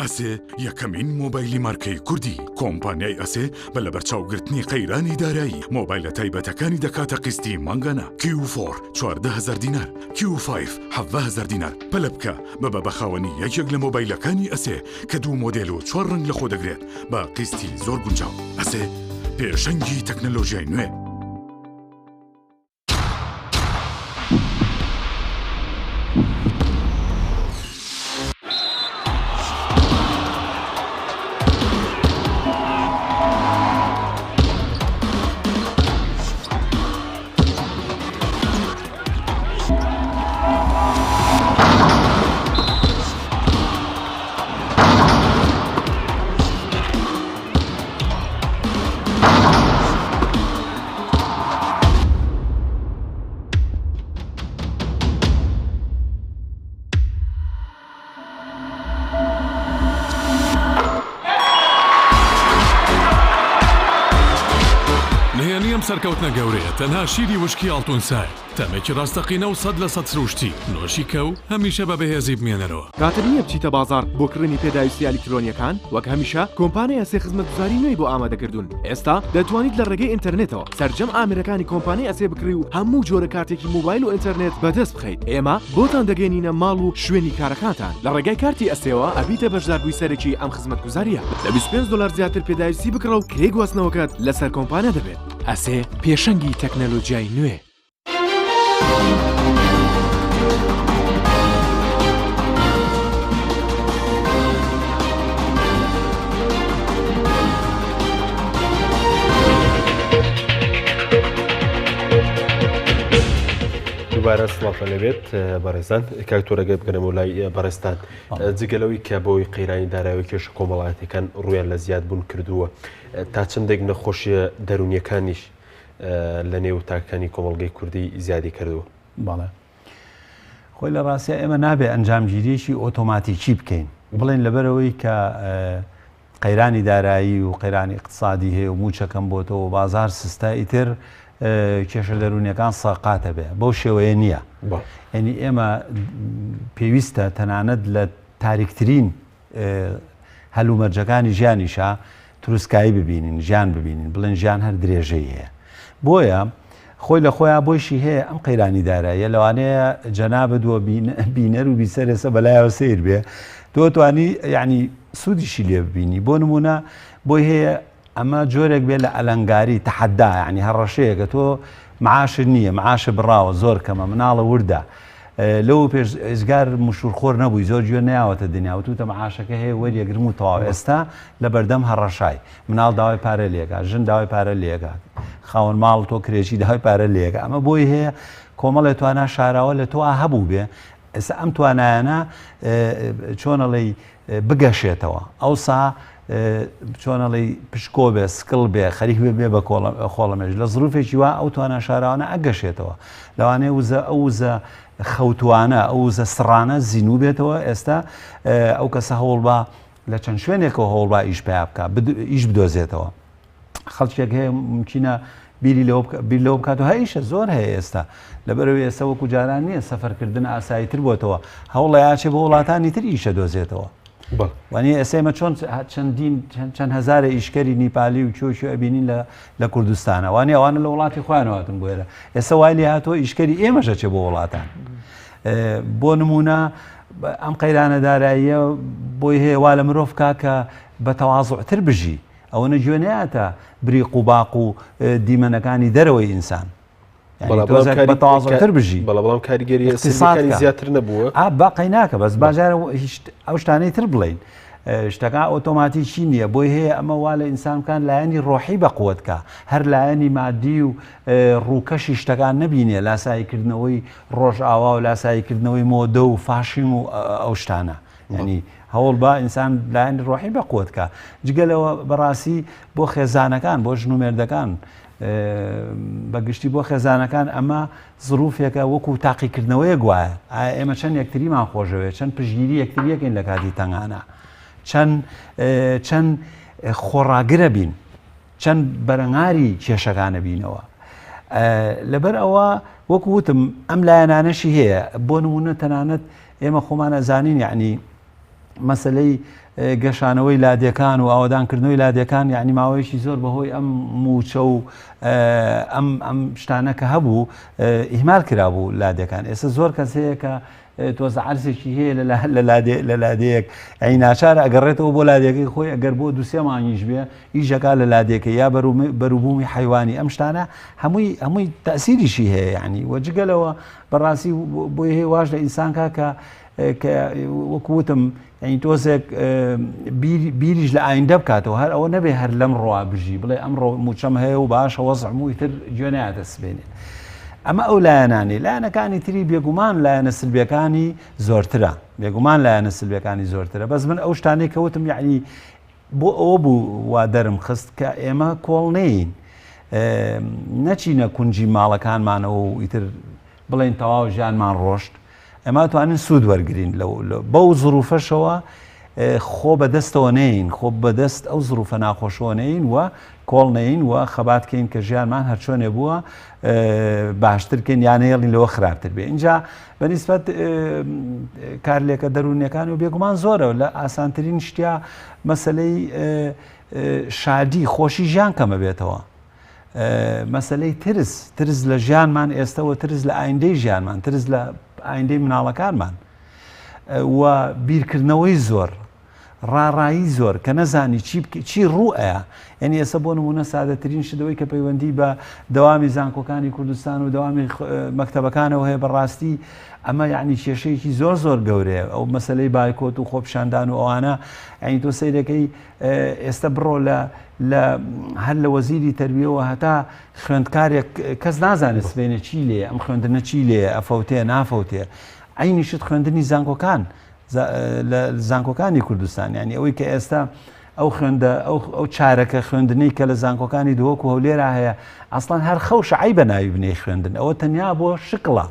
ئەسێ یەکەمین مۆبایلی مارکەی کوردی کۆمپانیای ئەسێ بە لە بەرچاوگرتنی قەیرانی دارایی مۆبایلە تایبەتەکانی دەکاتە قستی مانگانە Q4 14,000 دینار Q5 17,000 دینار پەلە بکە بە بەخاوەنی یەکێک لە مۆبایلەکانی ئەسێ کە 2 مۆدێل و 4 ڕنگ لە خۆ دەگرێت بە قستی زۆر گونجاو. ئەسێ پێشەنگی تەکنەلۆژیای نوێ. سەرکەوتنە گەورەیە تەنها شیری وشکی ئەڵتونسای تەمێکی ڕاستەقینە و 100% سروشتی نۆشی کەو هەمیشە بە بەهێزی بمێنەرەوە. کاتر نییە بچیتە بازار بۆ کڕینی پێداویستی ئەلیکترۆنیەکان وەک هەمیشە کۆمپانیای ئەسێ خزمەتگوزاری نوێی بۆ ئامادەکردوون. ئێستا دەتوانیت لە ڕێگەی ئینتەرنێتەوە سەرجەم ئامرەکانی کۆمپانیای ئەسێ بکڕی و هەموو جۆرە کارتێکی موبایل و ئینتەرنێت بەدەست بخەیت. ئێمە بۆتان دەگەێنینە ماڵ و شوێنی کارەکانتان. لە ڕێگای کارتی ئەسێەوە ئەبیتە بەشداربووی سەرەکی ئەم خزمەتگوزاریە. لە $25 زیاتر پێداویستی بکڕە و کرێ گواستنەوەکەت لەسەر کۆمپانیا دەبێت. ئەسێ پێشەنگی تەکنەلۆژیای نوێ. دووبارە سڵاتە لەبێت بەڕێزان کاکتۆرەگە بگەنەوە لای بەڕێستان جگەلەوەی کە بۆی قەیرانی دارایی کێشە کۆمەڵایەتەکان ڕویان لە زیادبوون کردووە تا چەندێک نەخۆشیە دەرونیەکانیش لە نێو تاکانی کۆمەڵگەی کوردی زیادی کردووە. بەڵێ خۆی لە ڕاستە ئێمە نابێ ئەنجامگیریشی ئۆتۆماتیکی بکەین بڵێن لەبەرەوەی کە قەیرانی دارایی و قەیرانی اقتصادی هەیە و موچەکەم بۆتەوە بازار سستا ئیتر کێشە دەرونیەکان ساقاتە بێ بەو شێوەیە نییە. یعنی ئێمە پێویستە تەنانەت لە تاریکترین هەلومەرجەکانی ژیانیشە تروسکایی ببینین ژیان ببینین بڵێن ژیان هەر درێژەی هەیە. بۆیە خۆی لە خۆیان بۆشی هەیە ئەم قەیرانی داراییە لەوانەیە جەنابەدووە بینەر و بیسەرێسە بەلایەوە سیر بێ تۆ توانی یعنی سوودیشی لێ ببینی. بۆ نمونە بۆی هەیە ئەمە جۆرێک بێت لە ئەلەنگاری تەحەدا یعنی هەڕەشەیەکە تۆ معاشر نییە معاشە بڕاوە زۆر کەمە مناڵە وردە لەو پێش ئێزگار مشورخۆر نەبووی زۆر گوێ نەیاوەتە دنیا و توتە معاشەکە هەیە وەریەگرم و تەواو ئێستا لە بەردەم هەڕەشای مناڵ داوای پارە لێگات ژن داوای پارە لێگات خاوەن ماڵ تۆ کرێژی داوای پارە لێگە ئەمە بۆی هەیە کۆمەڵێ توانە شاراوە لە تۆ هەبوو بێ ئێستا ئەم توانایانە چۆنەڵی بگەشێتەوە ئەوسا چۆنەڵی پشکۆ بێ سکڵ بێ خەریک بێ بە خۆڵەمێژ لە زروفێکی وا ئەو توانە شاراوانە ئەگەشێتەوە لەوانەیە وزە خەوتوانە ئەو زە سڕانە زیینوو بێتەوە ئێستا ئەو کەسە هەوڵ بە لە چەند شوێنێکەوە هەوڵ بە ئیش پێیا بکە ئیش بدۆزێتەوە خەڵکێک هەیە ممکنە بیری لەوە بکات و هەیشە زۆر هەیە ئێستا لەبەرەوەی ئێستا وەکو جاران نییە سەفەرکردن ئاساییتر بۆتەوە هەوڵە یاچێ بە وڵاتانی تر ئیشە دۆزێتەوە. وانی ئێسێمە چۆن چەند هەزارە ئیشکەری نیپالی و چۆشی ئەبینین لە کوردستانە وانی ئەوانە لە وڵاتی خوانەوەتن بۆێرە ئێستا وای لێ هاتۆ ئیشکەری ئێمەشە چێ بۆ وڵاتان. بۆ نمونە ئەم قەیرانە داراییە بۆی هەیە وا لە مرۆڤ کاکە بە تەواضعتر بژی ئەوەنە گوێنەیاتە بریق و باق و دیمەنەکانی دەرەوەی ئینسان بەتەواضعتر بژی بەڵام کاریگەری زیاتر نەبووە باقی ناکە بەس باژارە ئەو شتانەی تر بڵین شتەکە ئۆتۆماتیکی نییە بۆی هەیە ئەمە وا لە ئینسانکان لایەنی ڕۆحی بەقوتکە هەر لایەنی مادی و ڕووکەشی شتەکان نەبینێ لاساییکردنەوەی ڕۆژ ئاوا و لاساییکردنەوەی مۆدە و فاشین و ئەو شتانە ینی هەوڵ بە ئینسان لایەن ڕۆحی بەقوتکە جگەلەوە بەڕاستی بۆ خێزانەکان بۆ ژن و مێردەکان بەگشتی بۆ خێزانەکان ئەمە زروفێکە وەکو تاقیکردنەوەی گوایە ئێمە چەند یەکتریمان خۆشەوێت چەند پشگیری یەکتریەکەین لە کاتی تەنگانە چەند خۆڕاگرە بین چەند بەرەنگاری کێشەکانە بینەوە لەبەر ئەوە وەکو وتم ئەم لایەنانەشی هەیە بۆ نمونە تەنانەت ئێمە خۆمان ئەزانین یعنی مەسلەی گەشانەوەی لادیەکان و ئاوادانکردنەوەی لادیەکان یعنی ماوەیەکی زۆر بەهۆی ئەم موچە و ئەم شتانە کە هەبوو ئیهمال کرابوو لادیەکان ئێستا زۆر کەس هەیە کە تۆزە عەرزێکی هەیە لە لادەیەک ئەی ناچارە ئەگەڕێتەوە بۆ لادیەکەی خۆی ئەگەر بۆ دووسێ مانگیش بێ ئیژەکە لە لادیەکە یا بەروبوومی حیوانی ئەم شتانە هەمووی تەسیریشی هەیە یعنی وەجگەلەوە بەڕاستی بۆی هەیە واش لە ئینسانکە کە وەکوتم ئەین تۆزێک بیریش لە ئایندە بکاتەوە هەر ئەوە نەبێ هەر لەم ڕوا بژی بڵێ ئەمڕۆ موچەم هەیە و باشە وەزع مویتر گوێنەیە دەسبێنێت ئەمە ئەو لایەنانی لایەنەکانی تری بێگومان لایەنە سلبیەکانی زۆرترە بێگومان لایەنە سلبیەکانی زۆرترە بەس من ئەو شتانەی کەوتم یعنی بۆ ئەوە بوو وا دەرم خست کە ئێمە کۆڵ نەین نەچینە کونجی ماڵەکانمانەوە و ئیتر بڵێن تەواو ژیانمان ڕۆشت ئەمە توانین سوود وەرگین بەو زروفەشەوە خۆ بەدەستەوە نین خۆ بەدەست ئەو زروفە ناخۆشەوە نین و کۆڵ نین و خەباتکەین کە ژیانمان هەرچۆنێ بووە باشترکەین یانەیەڵین لەوە خراپتر بێ اینجا بەنسبەت کارلێکە دەرونیەکان و بێگومان زۆرە لە ئاسانترین شتیا مەسلەی شادی خۆشی ژیان کەمە بێتەوە مەسلەی ترس لە ژیانمان ئێستەوە ترس لە ئایندەی ژیانمان ترس لە ئایندەی مناڵەکانمان و بیرکردنەوەی زۆر ڕاڕایی زۆر کە نەزانی چی ڕوئەیە یعنی ئێستا بۆ نمونە سادەترین شتەوەی کە پەیوەندی بە دەوامی زانکۆکانی کوردستان و دەوامی مەکتەبەکانەوە هەیە بەڕاستی ئەمە یعنی کێشەیەکی زۆر گەورەیە ئەو مەسلەی بایکۆت و خۆپشاندان و ئەوانە ئەنی تۆ سەیرەکەی ئێستا بڕۆ لە هەر لە وەزیری تەربیەوە هەتا خوێندکارێک کەس نازانێت سبێنە چی لێ ئەم خوێندنە چی لێ ئەفەوتێ نافەوتێ عینی شت خوێندنی زانکۆکان لە زانکۆکانی کوردستان ینی ئەوەی کە ئێستا ئەو خوێندە ئەو چارەکە خوێندنی کە لە زانکۆکانی دۆک و هەولێرا هەیە ئەسڵان هەر خەوش عیبە ناوی بنێ خوێندن ئەوە تەنیا بۆ شکڵە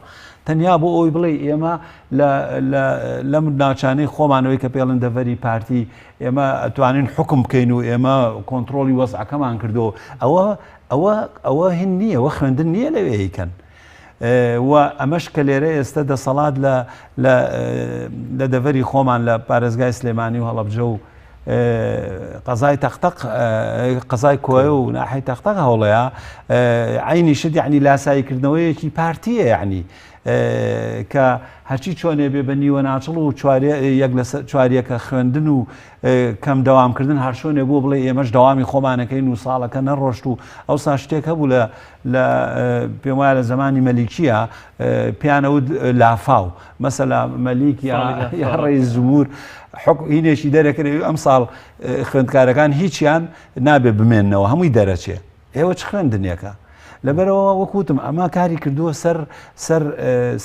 تەنیا بۆ ئەوی بڵێ ئێمە لە ناوچانەی خۆمانەوەی کە پێڵن دەڤەری پارتی ئێمە ئەتوانین حکم بکەین و ئێمە کۆنتترۆلی وەزعەکەمان کردو ئەوە هین نییە ئەوە خوێندن نییە لەوێیکەن و ئەمەش کە لێرە ئێستا دەسەڵات لە دەڤەری خۆمان لە پارێزگای سلێمانی و هەڵەبجە و قەزای تەختەق قەزای کۆیە و ناحی تەختەق هەوڵەیە عینی شت یعنی لاساییکردنەوەیەکی پارتیە یعنی کە هەرچی چۆنێ بێ بە نیوە ناچڵ و یەک لە چواریەکە خوێندن و کەم دەوامکردن هەرشۆنێ بۆ بڵێ ئێمەش دەوامی خۆمانەکەین و ساڵەکە نەڕۆشت و ئەو سا شتێک هەبوو لە پێم وایە لە زمانی مەلیکیە پیانەوت لافاو مەسەلا مەلیک یا ڕێیس جمهور هینێکی دەرەکەوێت ئەم ساڵ خوێندکارەکان هیچیان نابێ بمێننەوە هەمووی دەرەچێ ئێوە چ خوێندنیەکە لەبەرەوە وەکوتم ئەمە کاری کردووە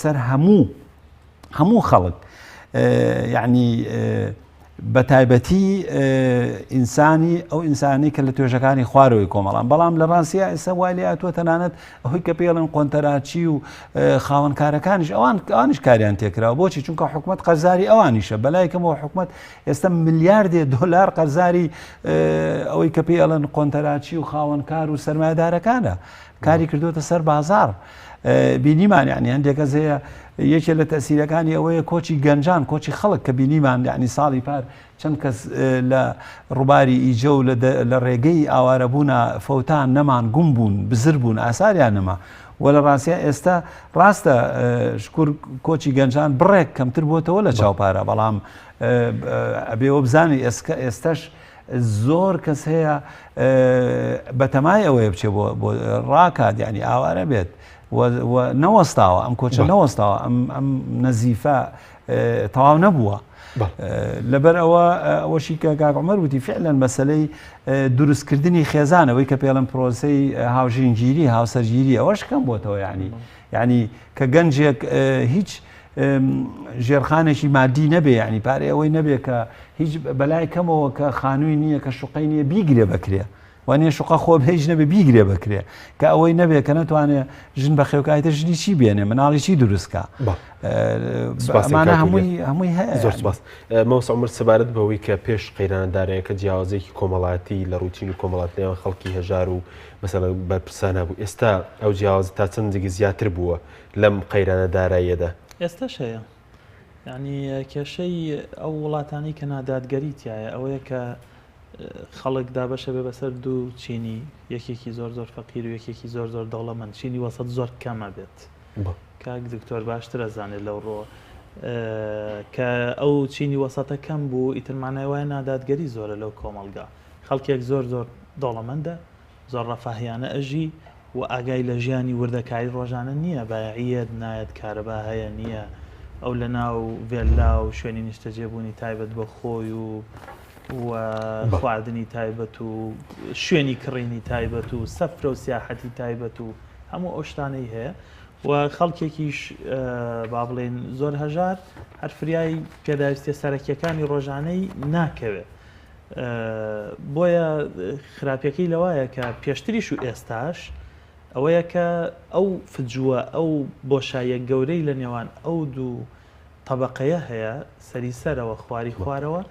سەر هەموو خەڵک یعنی بە تایبەتی ئینسانی ئەو ئینسانی کە لە توێژەکانی خوارەوەی کۆمەڵان بەڵام لە ڕاستیە ئێستا وای لێ هاتووە تەنانەت ئەوەی کە پێڵن قۆنتەراچی و خاوەنکارەکانیش ئەوانش کاریان تێکراوە بۆچی چونکە حکوومەت قەرزاری ئەوانیشە بەلایکەمەوە حکوومەت ئێستا ملیاردێ دۆلار قەرزاری ئەوەی کە پێڵن قۆنتەراچی و خاوەنکار و سەرمایەدارەکانە کاری کردوتە سەر بازار بینیمان یعنی هەندێک کەس هەیە یەکێ لە تەسیرەکانی ئەوەیە کۆچی گەنجان کۆچی خەڵک کە بینیمان یعنی ساڵی پار چەند کەس لە ڕووباری ئیجە و لە ڕێگەی ئاوارەبوونا فەوتان نەمان گوم بوون بزر بوون ئاساریان نەما وە لە ڕاستیە ئێستا ڕاستە شکور کۆچی گەنجان بڕێک کەمتر بۆتەوە لە چاوپارە بەڵام ئەبێەوە بزانی ئێستاش زۆر کەس هەیە بەتەمای ئەوەیە بچێ بۆ ڕاکات یعنی ئاوارە بێت نەوەستاوە ئەم کۆچە نەوەستاوە ئەم نەزیفە تەواو نەبووە لەبەر ئەوەشی کە کاک عومەر وتی فعلەن مەسەلەی دروستکردنی خێزانەوەی کە پێڵم پرۆسەی هاوژینگیری هاوسەرگیری ئەوەش کەم بۆتەوە یعنی کە گەنجێک ژێرخانێکی مادی نەبێ ینی پارێ ئەوەی نەبێ کە هیچ بەلای کەمەوە کە خانووی نییە کە شوقی نییە بیگرێ بکرێ وانێ شوقە خۆ هیچ نەبێ بیگرێ بکرێ کە ئەوەی نەبێ کە نەتوانێت ژن بە خێوکایتە ژنی چی بێنێ مناڵی چی دروستکە ئەمانە هەمووی هەیە زۆر سپاس مەوسە عومر سەبارەت بەوەی کە پێش قەیرانەدارەیەکە جیاوازێکی کۆمەڵاتی لە ڕوتین و کۆمەڵاتیان خەڵکی هەژار و مەسەڵەن بەرپرسان هەبوو ئێستا ئەو جیاواز تا چەندێکی زیاتر بووە لەم قەیرانەداراییەدا ئێستاش هەیە ینی کێشەی ئەو وڵاتانی کە نادادگەریتیایە ئەوەیە کە خەڵک دابەشە بێ بەسەر دوو چینی یەکێکی زۆر زۆر فەقیر و یەکێکی زۆر زۆر دەوڵەمەند چینی وەسەد زۆر کەمە بێت کاک دکتۆر باشتر ئەزانێت لەو ڕۆ کە ئەو چینی وەسەتە کەم بوو ئیترمانای وایە نادادگەری زۆرە لەو کۆمەلگا خەڵکێک زۆر زۆر دەوڵەمەندە زۆر ڕەفاهیانە ئەژی و ئاگای لە ژیانی وردەکاری ڕۆژانە نییە بایعیەت نایەت کارەبا هەیە نییە ئەو لە ناو ڤێلا و شوێنی نیشتەجێبوونی تایبەت بە خۆی و خواردنی تایبەت و شوێنی کڕینی تایبەت و سەفرە و سیاحەتی تایبەت و هەموو ئەو شتانەی هەیە و خەڵکێکیش با بڵێن زۆر هەژار هەرفریای پێداویستە سەرەکیەکانی ڕۆژانەی ناکەوێت بۆیە خراپەکەی لەوایە کە پێشتریش و ئێستاش ئەوەیە کە ئەو فجووە ئەو بۆشایە گەورەی لە نێوان ئەو دوو طبقەیە هەیە سەریسەرەوە خواری خوارەوە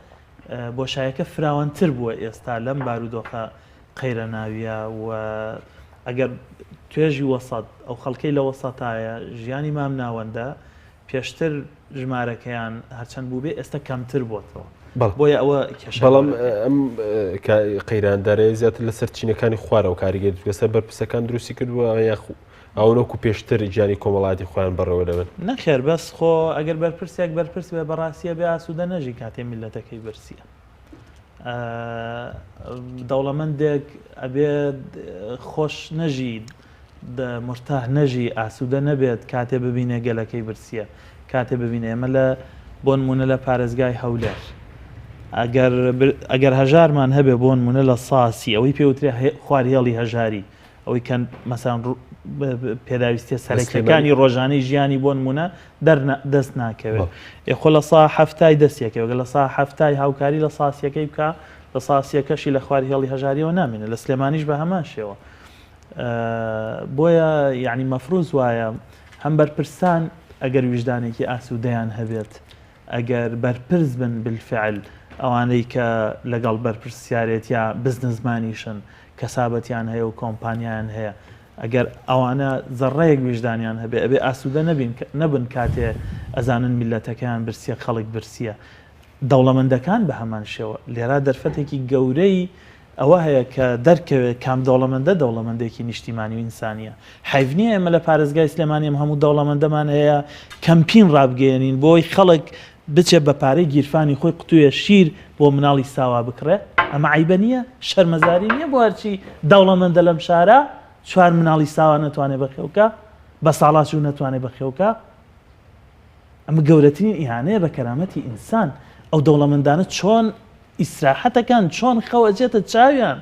بۆشایەکە فراوانتر بووە ئێستا لەم بارودۆخە قەیرە ناویە و ئەگەر توێژی وەسەد ئەو خەڵکەی لە وەسەتایە ژیانی مام ناوەندە پێشتر ژمارەکەیان هەرچەند بوو بێ ئێستا کەمتر بۆتەوە بۆیە ئەوە بەڵام ئەم قەیرانەدارەیە زیاتر لەسەر چینەکانی خوارەوە کاریگەری لەسەر بەرپرسەکان دروستی کردووە ئەوەکو پێشتر گیانی کۆمەڵاتی خۆیان بەڕەوە دەبن نەخێر بەس خۆ ئەگەر بەرپرسێک بەرپرسی بێ بەڕاستیە بێ ئاسوودە نەژی کاتێ میلەتەکەی بەرسیە دەوڵەمەندێک ئەبێت خۆش نەژی مرتاح نەژی ئاسوودە نەبێت کاتێ ببینێ گەلەکەی برسیە کاتێ ببینێ ئێمە لە بۆ نمونە لە پارێزگای هەولێر ئەگەر هەژارمان هەبێ بۆ نمونە لە ساسی ئەوەی پێوترێ خواری هێڵی هەژاری ئەوەی کەن مەسان پێداویستە سەرەکیەکانی ڕۆژانەی ژیانی بۆ نمونە دەست ناکەوێت خۆ لە سا هەفتای دەستیەکەوە لە سا هەفتای هاوکاری لە ساسیەکەی بکە لە ساسیەکەشی لە خواری هێڵی هەژاریەوە نامێنێت لە سلێمانیش بە هەمان شێوە بۆیە یعنی مەفروض وایە هەم بەرپرسان ئەگەر ویژدانێکی ئاسوودەیان هەبێت ئەگەر بەرپرس بن بالفعل ئەوانەی کە لەگەڵ بەرپرسیارێت یا بزنسمانیشن کەسابەتیان هەیە و کۆمپانیایان هەیە ئەگەر ئەوانە زەڕەیەک ویژدانیان هەبێ ئەبێ ئاسوودە نەبن کاتێ ئەزانن میلەتەکەیان برسیە خەڵک برسیە دەوڵەمەندەکان بە هەمان شێوە لێرا دەرفەتێکی گەورەی ئەوە هەیە کە دەرکەوێت کام دەوڵەمەندە دەوڵەمەندێکی نیشتیمانی و ئینسانیە حیف نییە ئێمە لە پارێزگای سلێمانیم هەموو دەوڵەمەندەمان هەیە کەمپین ڕابگەێنین بۆی خەڵک بچێ بە پارەی گیرفانی خۆی قوتوویە شیر بۆ مناڵی ساوا بکڕێ ئەمە عیبە نییە شەرمەزاری نییە بۆ هەرچی دەوڵەمەندە لەم شارە چوار مناڵی ساوا نەتوانێت بەخێوکە بە ساڵات و نەتوانێت بەخێوکە ئەمە گەورەترین ئیهانەیە بە کەرامەتی ئینسان ئەو دەوڵەمەندانە چۆن ئیسراحەتەکان چۆن خەوەجێتە چاویان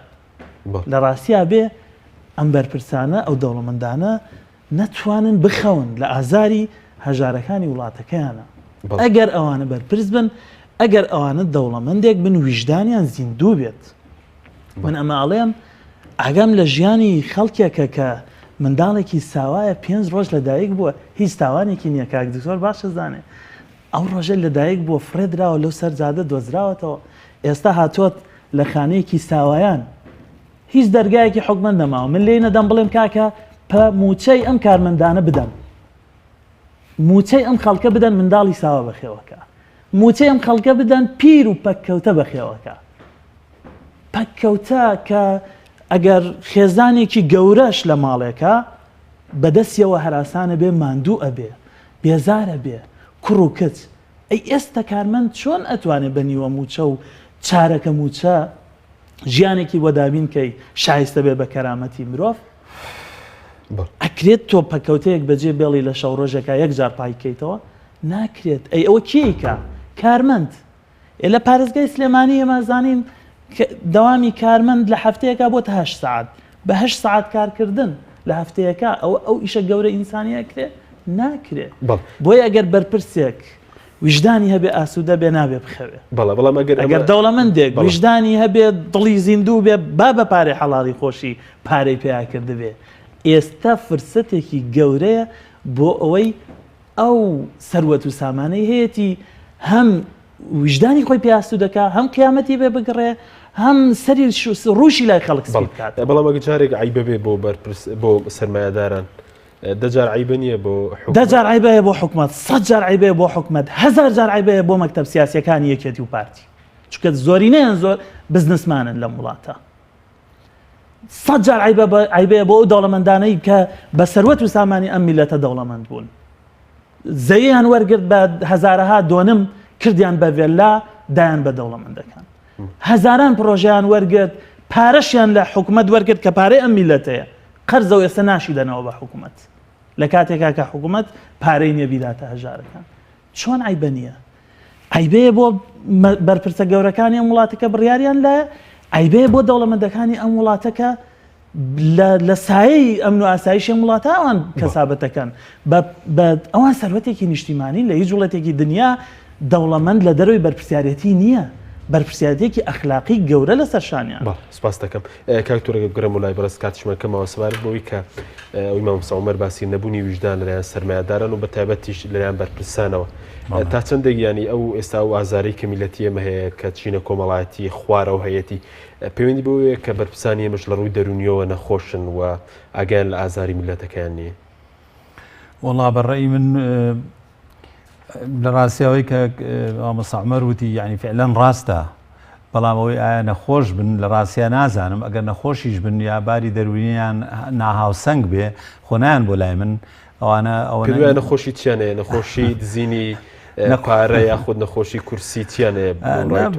لە ڕاستیا بێ ئەم بەرپرسانە ئەو دەوڵەمەندانە نەتوانن بخەون لە ئازاری هەژارەکانی وڵاتەکەیانە ئەگەر ئەوانە بەرپرس بن ئەگەر ئەوانە دەوڵەمەندێک بن ویژدانیان زیندوو بێت من ئەماڵێم ئاگام لە ژیانی خەڵکێکە کە منداڵێکی ساوایە 5 ڕۆژ لەدایک بووە هیچ تاوانێکی نییە کاک دکتۆر باشە زانێ ئەو ڕۆژە لەدایک بووە فرێدراوە لەو سەرجادە دۆزراوەتەوە ئێستا هاتووەت لە خانەیەکی ساوایان هیچ دەرگایەکی حکومەت نەماوە من لێ نەدەم بڵێم کاکە موچەی ئەم کارمەندانە بدەن موچەی ئەم خەڵکە بدەن منداڵی ساوە بەخێوەکە موچەی ئەم خەڵکە بدەن پیر و پەککەوتە بەخێوەکە پەککەوتە کە ئەگەر خێزانێکی گەورەش لە ماڵێکە بەدەستیەوە هەراسانە بێ ماندوو ئەبێ بێزارە بێ کوڕ و کچ ئەی ئێستا کارمەند چۆن ئەتوانێت بەنیوە موچە و چارەکە موچە ژیانێکی بۆ دابینکەی شایستە بێ بە کەرامەتی مرۆڤ ئەکرێت تۆ پەکەوتەیەک بەجێ بێڵی لە شەو ڕۆژێکە یەک جار پایکەیتەوە ناکرێت ئەی ئەوە کێیکە کارمەند لە پارێزگای سلێمانی ئێمە زانین دەوامی کارمەند لە هەفتەیەکە بۆتە 8 ساعت بە 8 ساعت کارکردن لە هەفتەیەکە ئەو ئیشە گەورە ئینسانیە کرێ ناکرێت بۆی ئەگەر بەرپرسێک وجدانی هەبێ ئاسوودە بێ نابێ بخەوێ ئەگەر دەوڵەمەندێک وجدانی هەبێ دڵی زیندوو بێ با بە پارەی حەڵاڵی خۆشی پارەی پێیا کردبێ. ئێستا فرسەتێکی گەورەیە بۆ ئەوەی ئەو سەروەت و سامانەی هەیەی هەم وجدانی خۆی پێیاسوو دەکا هەم قیامەتی بێ بگڕێ هەم سەری ڕوشی لای خەڵک بکات. بەڵام ئەگە جارێک عیبە بێ بۆ سەرمایەداران دەجار عیبە نییە بۆ دەجار عیبەیە بۆ حکومەت 100 جار عیبەیە بۆ حکومەت 1000 جار عیبەیە بۆ مەکتەب سیاسیەکانی یەکێتی و پارتی چونکە زۆرینەیان زۆر بزنسمانن لەم وڵاتە 100 جار عیبەیە بۆ ئەو دەوڵەمەندانەی کە بە سەروەت و سامانی ئەم میلەتە دەوڵەمەند بوون زەییان وەرگرت بە هەزارەها دۆنم کردیان بە ڤێلا دایان بە دەوڵەمەندەکان هەزاران پرۆژیان وەرگرت پارەشیان لە حکومەت وەرگرت کە پارەی ئەم میلەتەیە قەرزە و ئێستا ناشیدەنەوە بە حکومەت لە کاتێکا کە حکومەت پارەی نییە بیداتە هەژارەکان چۆن عیبە نییە عیبەیە بۆ بەرپرسە گەورەکانی ئەم وڵاتەکە بڕیاریان لایە عیبەیە بۆ دەوڵەمەندەکانی ئەم وڵاتەکە لە سایەی ئەمن و ئاسایشی ئەم وڵاتە ئەوان کەسابەتەکان بە ئەوان سەروەتێکی نیشتیمانی لە هیچ وڵاتێکی دنیا دەوڵەمەند لە دەروی بەرپرسیارەتی نییە بەرپرسیارەتێکی ئەخلاقی گەورە لە سەرشانیان. سپاس دەکەم کاکتۆرەگە گرم و لای بەڕست کاتیشمەکەمەوە سوار بۆی کە ئەوی مامۆستا عومەر باسی نەبوونی وجدان لەلایەن سەرمایەداران و بە تایبەتیش لەلایەن بەرپرسانەوە تا چەندێک ینی ئەو ئێستا و ئازارەی کە میلەتی ئێمە هەیە کە چینە کۆمەڵایەتی خوارە و هەیەتی پەیوەندی بۆیە کە بەرپرسانی ئێمەش لە ڕووی دەرونیەوە نەخۆشن و ئاگیان لە ئازاری میلەتەکەیان نییە. وەڵا بەڕێی من لە ڕاستیەوەی کە مامۆستا عومەر وتی یعنی فعلەن ڕاستە بەڵام ئەوەی ئایا نەخۆش بن لە ڕاستیان نازانم ئەگەر نەخۆشیش بن یا باری دەرونیان ناهاوسەنگ بێ خۆنیان بۆ لای من ئەوانە ئەوە نەخۆشی چیانەیە نەخۆشی دزینی پارە یاخود نەخۆشی کورسی چیانەیە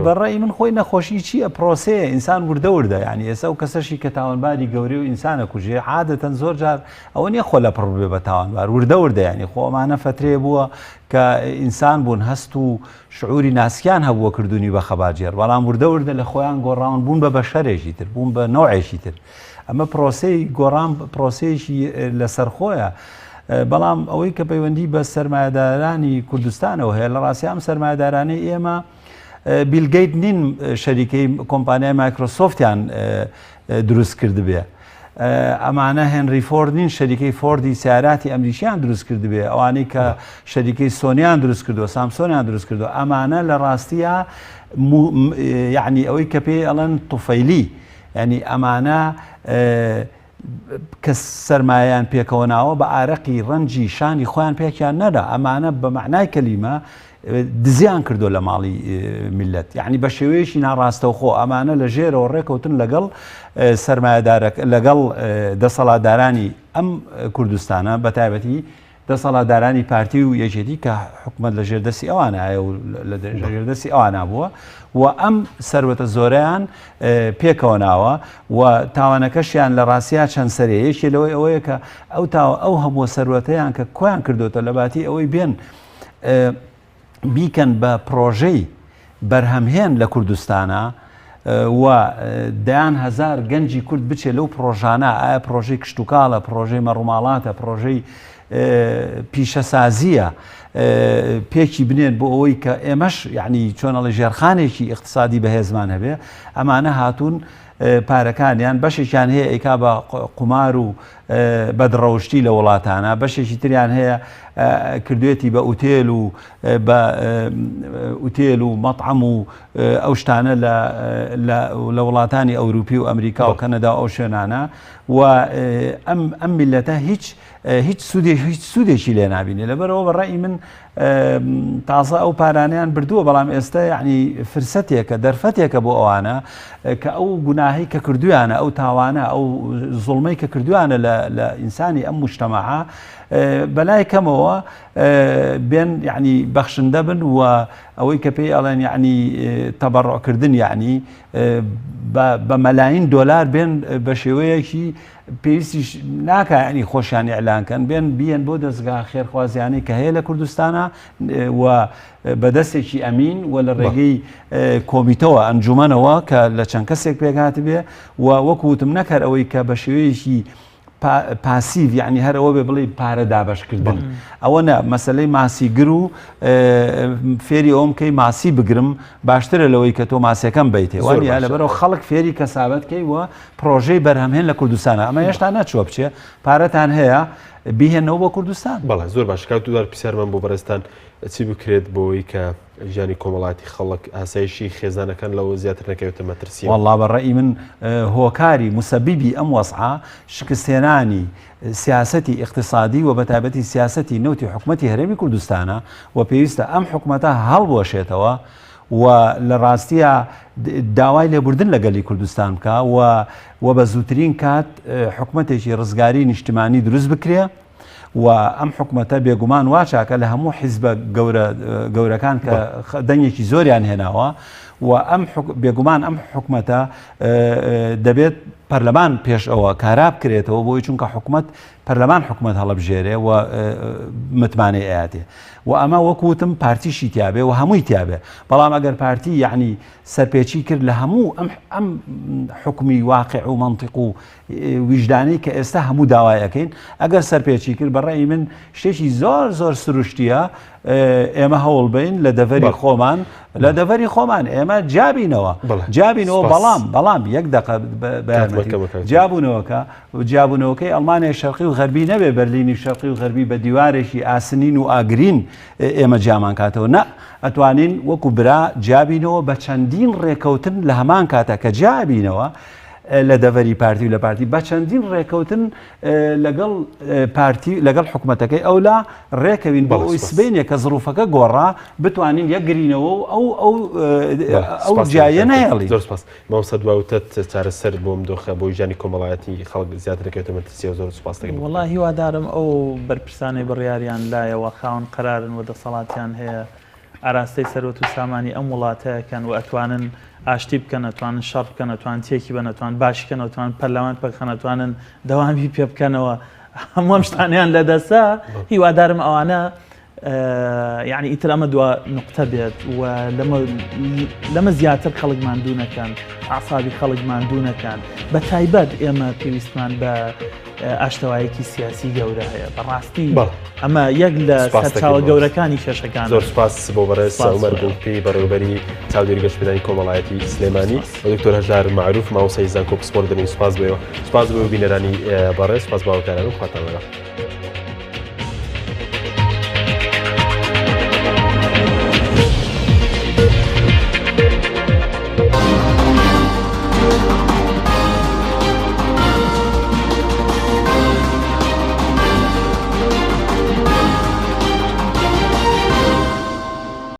بەڕێی من خۆی نەخۆشی چییە پرۆسەیە ئینسان وردەوردە ینی ئێستا و کەسەشی کە تاوانباری گەورەی و ئینسانە کوژێ عادەتەن زۆر جار ئەوە نییە خۆ لە پڕ بێ بە تاوانبار وردەوردە ینی خۆمانە فترێ بووە کە ئینسان بوون هەست و شعوری ناسکیان هەبووە کردوونی بە خەباجێر بەڵام وردەوردە لە خۆیان گۆڕاون بوون بە بەشەرێکی تر بوون بە نەوعێکی تر ئەمە پرۆسەی گۆڕان پرۆسەیەکی لەسەر خۆیە. بەڵام ئەوەی کە پەیوەندی بە سەرمایەدارانی کوردستانەوە هەیە لە ڕاستی ئەم سەرمایەدارانەی ئێمە بیل گەیت نین شەریکەی کۆمپانیای مایکرۆسۆفتیان دروست کردبێ ئەمانە هێنری فۆرد نین شەریکەی فۆردی سیاراتی ئەمریکیان دروست کردبێ ئەوانەی کە شەریکەی سۆنیان دروست کردووە سامسۆنیان دروست کردووە ئەمانە لە ڕاستیە یعنی ئەوەی کە پێی ئەڵەن توفەیلی ینی ئەمانە کە سەرمایان پێکەوەناوە بە ئارەقی ڕەنجی شانی خۆیان پێکیان نەدا ئەمانە بە معنای کەلیمە دزیان کردو لە ماڵی میلەت یعنی بە شێوەیەشی ناڕاستەوخۆ ئەمانە لە ژێرەوە ڕێکەوتن لەگەڵ سەرمایەدارەکە لەگەڵ دەسەڵاتدارانی ئەم کوردستانە بە تایبەتی دەسەڵاتدارانی پارتی و یەکێتی کە حکومەت لە ژێردەستی ئەوانایە و لە ژێردەستی ئەوانە بووە و ئەم سەروەتە زۆرەیان پێکەوەناوە و تاوانەکەشیان لە ڕاستیا چەند سەرەیەکی لەوەی ئەوەیە کە ئەو هەموو سەروەتەیان کە کۆیان کردوتە لە باتی ئەوەی بێن بیکەن بە پرۆژەی بەرهەمهێن لە کوردستانە و دەیان هەزار گەنجی کورد بچێت لەو پرۆژانە ئایا پرۆژەی کشتتوکاڵە پرۆژەی مەڕووماڵاتە پرۆژەی پیشەسازیە پێکی بنێن بۆ ئەوەی کە ئێمەش یعنی چۆنەڵی ژێرخانێکی اقتصادی بەهێزمان هەبێ ئەمانە هاتوون پارەکانیان بەشێکیان هەیە ئەیکا بە قومار و بەدڕەوشتی لە وڵاتانە بەشێکی تریان هەیە کردوێتی بە ئوتێل و بە ئوتێل و مەطعەم و ئەو شتانە لە وڵاتانی ئەوروپی و ئەمریکا و کەنەدا ئەو شوێنانە و ئەم میلەتە هیچ سوودێکی لێ نابینێ لەبەرەوە بەڕێی من تازە ئەو پارانیان بردووە بەڵام ئێستا یعنی فرسەتێکە دەرفەتێکە بۆ ئەوانە کە ئەو گوناهی کە کردویانە ئەو تاوانە ئەو زوڵمەی کە کردویانە لە ئینسانی ئەم مجتەمەعە بەلای کەمەوە بێن یعنی بەخشندە بن و ئەوەی کە پێی ئەڵێن یعنی تەبەڕعکردن یعنی بە مەلاین دۆلار بێن بە شێوەیەکی پێویستی ناکە ینی خۆشیانی ئەلانکەن بیان بۆ دەستگا خێرخوازیانەی کە هەیە لە کوردستانە و بەدەستێکی ئەمین و لە ڕێگەی کۆمیتەوە ئەنجومەنەوە کە لە چەند کەسێک پێکات بێ و وەکوتم نەکەر ئەوەی کە بە شێوەیەکی پاسیڤ یعنی هەرەوە بێ بڵێ پارە دابەشکردن ئەوە نە مەسلەی ماسیگر و فێری ئەوم کەی ماسی بگرم باشترە لەوەی کە تۆ ماسیەکەم بیتێ وانە لەبەرەوە خەڵک فێری کەسابەتکەی وە پرۆژەی بەرهەمهێن لە کوردستانە ئەمە هێشتا نەچوە بچێ پارەتان هەیە بیهێنەوە بۆ کوردستان بەڵێ زۆر باش کاتودار پرسیارمان بۆ بەڕێستان چی بکرێت بۆی کە ژیانی کۆمەڵاتی خەڵک ئاسایشی خێزانەکان لەوە زیاتر نەکەوێتە مەترسی والله بەڕێی من هۆکاری موسەبیبی ئەم وەسعە شکستێنانی سیاسەتی اقتصادی و بەتایبەتی سیاسەتی نەوتی حکوومەتی هەرێمی کوردستانە و پێویستە ئەم حکوومەتە هەڵبۆشێتەوە و لە ڕاستیە داوای لێبوردن لەگەلی کوردستان بکە و بە زووترین کات حکوومەتێکی ڕزگاری نیشتیمانی دروست بکرێ و ئەم حکوومەتە بێگومان واچاکە لە هەموو حیزبە گەورەکان کە دەنگێکی زۆریان هێناوە و بێگومان ئەم حکوومەتە دەبێت پەرلەمان پێش ئەوە کارا بکرێتەوە بۆی چونکە حکوومەت پەرلەمان حکوومەت هەڵبژێرێ و متمانەی ئااتێ و ئەمە وەکوتم پارتیشی تیاابێ و هەمووی تیاابێ بەڵام ئەگەر پارتی یعنی سەرپێچی کرد لە هەموو ئەم حکومی واقع و منطق و ویژدانی کە ئێستا هەموو داوایەکەین ئەگەر سەرپێچی کرد بەڕێی من شتێکی زۆر سروشتیە ئێمە هەوڵ بین لە دەڤەری خۆمان لە دەڤەری خۆمان ئێمە جابینەوە بەڵام یەک دقە جابوونەوەکەی ئەڵمانیا شەرقی و غەربی نەبێ بەرلینی شەرقی و غەربی بە دیوارێکی ئاسنین و ئاگرین ئێمە جامان کاتەوە نە ئەتوانین وەکو برا جابینەوە بە چەندین ڕێکەوتن لە هەمان کاتە کە جابینەوە لە دەڤەری پارتی و لە پارتی بە چەندین ڕێکەوتن لەگەڵ حکوومەتەکەی ئەولا ڕێکەوین بە ئەوی سبینێ کە زروفەکە گۆڕا بتوانین یەکگرینەوە ئەو جایە نەهێڵی زۆر سپاس ماوسە دواوتت چارەسەر بۆم دۆخە بۆ ژیانی کۆمەڵایەتی خەڵک زیاترەکەوێتە مەترسیە زۆر سپاس دەکەم والله هیوادارم ئەو بەرپرسانەی بڕیاریان لایەوە خاوەن قەرارن و دەسەڵاتیان هەیە ئاراستەی سەرۆت و سامانی ئەم وڵاتەیەکەن و ئەتوانن ئاشتی بکەن ئەتوانن شەڕ بکەن ئەتوان تێکی بن ئەتوان باشکەن ئەتوان پەرلەمان پەکەن ئەتوانن دەوامی پێ بکەنەوە هەموو ئەم شتانیان لەدەسا هیوادارم ئەوانە یعنی ئیتر ئەمە دوا نقطە بێت و لەمە زیاتر خەڵک ماندوونەکەن ئاسابی خەڵک ماندوونەکەن بە تایبەت ئێمە پێویستمان بە ئاشتەوایەکی سیاسی گەورە هەیە بەڕاستی ئەمە یەک لە سەرچاوە گەورەکانی کێشەکان زۆر سپاس بۆ بەڕێز ساومەر بووپی بەڕێوەبەری چاودێری گەشتبێنانی کۆمەڵایەتی سلێمانی بە دکتۆر هەژار معروف ماوەسەی زانکۆ پسپۆرت دەبین سپاس بۆ بینەرانی بەڕێز سپاس باوەکاران و خواتان لەگەڵ